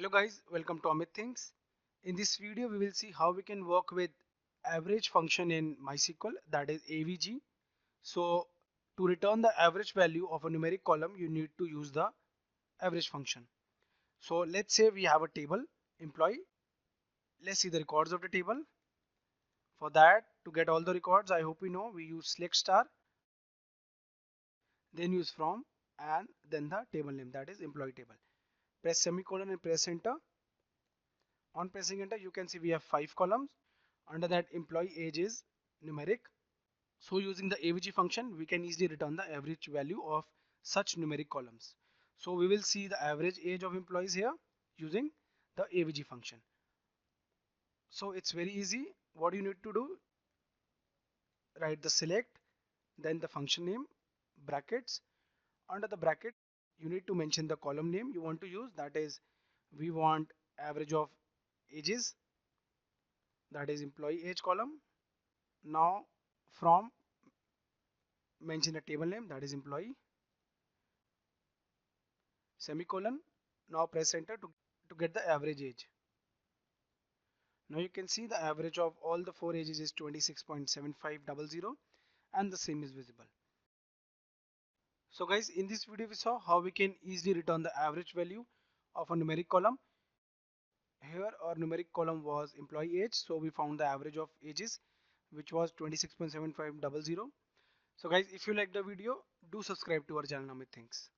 Hello guys, welcome to Amit Things. In this video we will see how we can work with average function in MySQL, that is AVG. So to return the average value of a numeric column you need to use the average function. So let's say we have a table employee. Let's see the records of the table. For that, to get all the records, I hope you know, we use select star, then use from, and then the table name, that is employee table. Press semicolon and press enter. On pressing enter, you can see we have 5 columns. Under that, employee age is numeric. So using the AVG function, we can easily return the average value of such numeric columns. So we will see the average age of employees here using the AVG function. So it's very easy. What you need to do, write the select, then the function name, brackets. Under the bracket, you need to mention the column name you want to use. That is, we want average of ages, that is employee age column. Now from, mention a table name, that is employee, semicolon. Now press enter to get the average age. Now you can see the average of all the 4 ages is 26.7500 and the same is visible. So guys, in this video we saw how we can easily return the average value of a numeric column. Here our numeric column was employee age, so we found the average of ages, which was 26.7500. So guys, if you like the video, do subscribe to our channel Amit Thinks.